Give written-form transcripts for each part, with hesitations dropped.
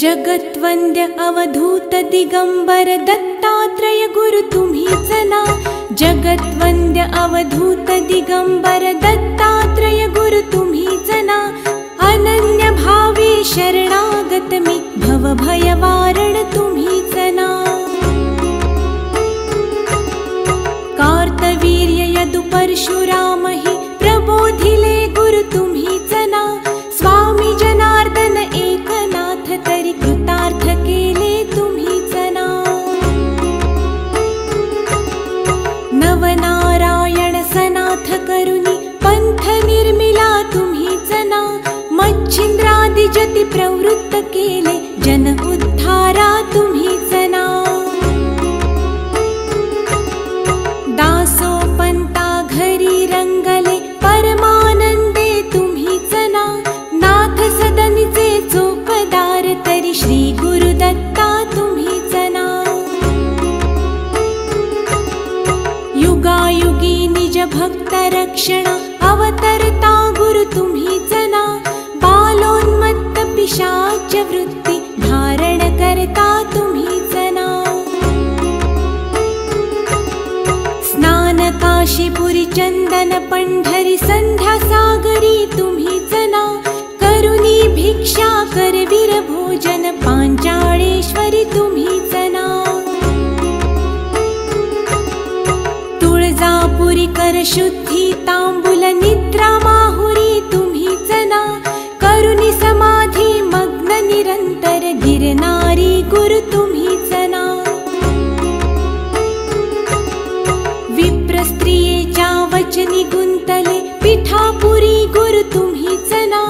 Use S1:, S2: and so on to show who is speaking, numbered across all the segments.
S1: जगत्वंद्य अवधूत दिगंबर दत्तात्रय गुरु तुम्हीच ना। जगत्वंद्य अवधूत दिगंबर दत्तात्रय गुरु तुम्हीच ना। अनन्य भावे शरणागत मी भवभय वारण तुम्हीच ना। कार्तवीर्य यदु परशुराम हि प्रबोधिले गुरु तुम्हीच ना। स्वामी जनार्दन एकनाथ तरी कृतार्थ केले तुम्हीच ना। नवनारायण सनाथ करुनी पंथ निर्मिला तुम्हीच ना। मच्छिंद्रादि जति प्रवृत्त केले जन उद्धारा तुम्हीच ना। दासोपंता घरी रंगले परमानंदे तुम्हीच ना। नाथ सदनीचे चोपदार तरी श्री गुरुदत्ता तुम्हीच ना। युगायुगी निज भक्त रक्षण अवतरता गुरु तुम्हीच ना। बालोन्मत्त पिशाच वृत्ती धारण करता तुम्हीच ना। स्नान काशीपुरी चंदन पंढरी संध्या सागरी तुम्हीच ना। करुणी भिक्षा करवीर भोजन पांचाळेश्वरी तुम्हीच ना। तुळजापुरी कर शुद्धी तांबूल निद्रा माहुरी तुम्हीच ना। करुणी समाधी मग्न निरंतर गिरनारी गुरु तुम्हीच ना। विप्र स्त्रियेच्या वचनी गुंतले पिठापुरी गुरु तुम्हीच ना।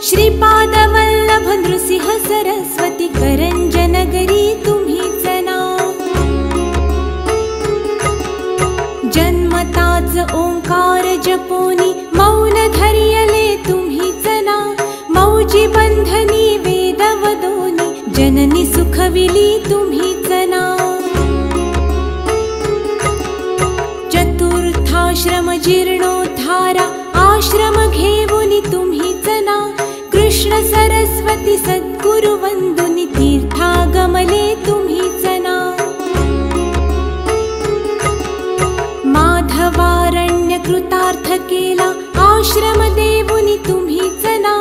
S1: श्रीपाद वल्लभ नृसिंह सरस्वती करंजनगरी तुम्हीच ना। जन्मताच ओंकार जपोनी मौन धरियले तुम्हीच ना। मौजी बंधनी वेद वदोनी जननी सुखविली तुम्हीच ना। चतुर्थाश्रम जीर्णोद्धारा आश्रम घेऊनी तुम्हीच ना। कृष्ण सरस्वती सद्गुरु वंदुनी तीर्थागमले तुम्हीच ना। माधवारण्य कृतार्थ केला आश्रम देऊनी तुम्हीच ना।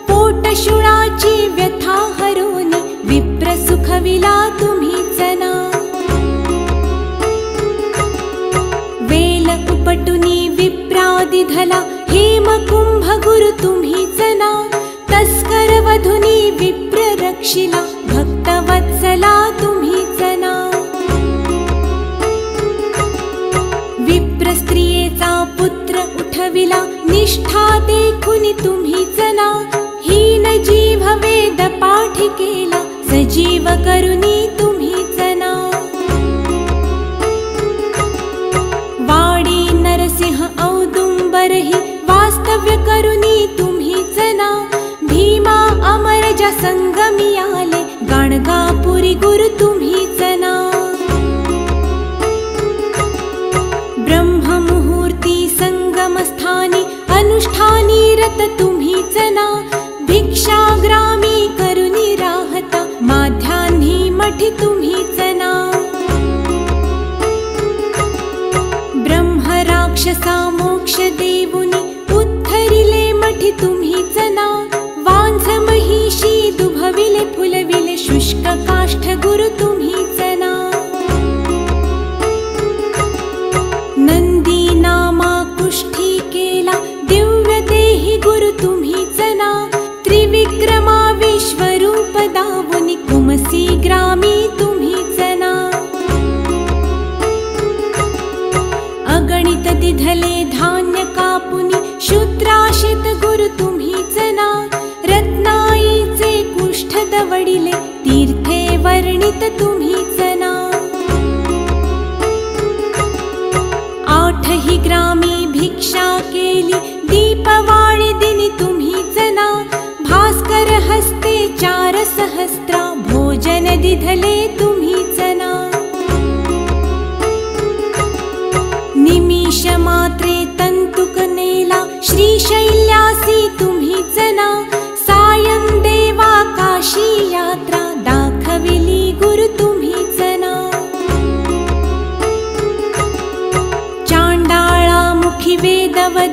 S1: पोटशुळाची व्यथा हरोनी विप्र सुखविला तुम्हीच ना। वेल उपटुनी विप्रादि धला हेमकुंभ गुरु तुम्हीच ना। तस्कर वधुनी विप्र रक्षिला भक्तवत्सला तुम्हीच ना। विप्र स्त्रियेचा पुत्र उठविला निष्ठा देखुनी तुम्हीच ना। हीन जीव वेद पाठी केला सजीव करुनी तुम्हीच ना। वाडी नरसिंह औदुंबरहि वास्तव्य करुनी तुम्हीच ना। भीमा अमरजा संगमी आले गाणगापुरी गुरु तुम्हीच ना। ब्रह्ममुहूर्ती संगमस्थानी अनुष्ठानी रत तुम्हीच ना। भिक्षाग्रामी करुणी राहता माध्यान्ही मठी तुम्हीच ना। ब्रह्म राक्षसा मोक्ष देऊनी उद्धरिले मठी तुम्हीच ना। वांझ महिषी दुभविले फुलविले शुष्क काष्ठ गुरु तुम्हीच ना। नंदी नामा कुष्ठी केला दिव्य देही गुरु तुम्हीच ना। त्रिविक्रमा विश्वरूप दावुनी कुमसी ग्रामी तुम्हीच ना। अगणित दिधले धान्य कापुनी शूद्राशित गुरु तुम्हीच ना। रत्नाईचे कुष्ठ दवडिले तीर्थे वर्णित तुम्हीच ना। आठही ग्रामी भिक्षा केली दीपवाळी दिनी तुम्हीच ना। भास्कर हस्ते 4 सहस्रा भोजन दिधले तुम्हीच ना। निमिष मात्रे तंतुक नेला श्रीशैल्यासी तुम्हीच ना। सायं देवा काशी यात्रा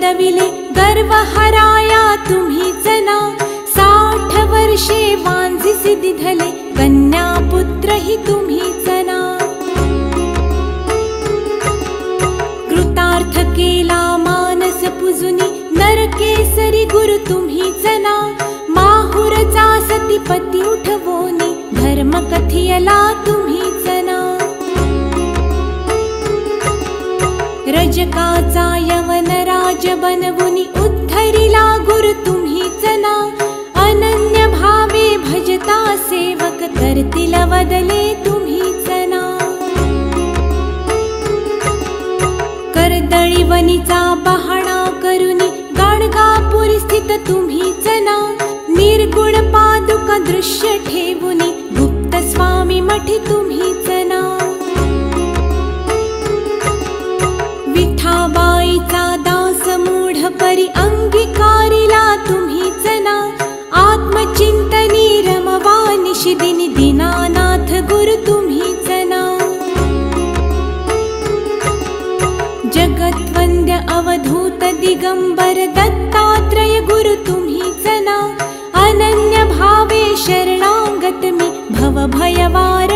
S1: पदविले गर्व हराया तुम्हीच ना 60 वर्षे वांझिसी दिधले कन्या पुत्र ही तुम्हीच ना कृतार्थ केला मानस पुजुनी नरकेसरी गुरु तुम्हीच ना माहुरचा सतीपती उठवोनी धर्म कथियला तुम्हीच ना रजकाचा यवन राज बनवुनी उद्धरिला गुरु तुम्हीच ना अनन्य भावे भजता सेवक करतील वदले तुम्हीच ना कर्दळीवनीचा बहाणा करुनी गाणगापुरी स्थित तुम्हीच ना निर्गुण पादुका दृश्य ठेवुनी गुप्त स्वामी मठी तुम्हीच ना विठाबाईचा दास मूढ परी अंगीकारिला तुम्हीच ना आत्मचिंतनी रमवा निशिदिनी दीनानाथ गुरु तुम्हीच ना जगत्वंद्य अवधूत दिगंबर दत्तात्रय गुरु तुम्हीच ना अनन्य भावे शरणागत मी भव भयवार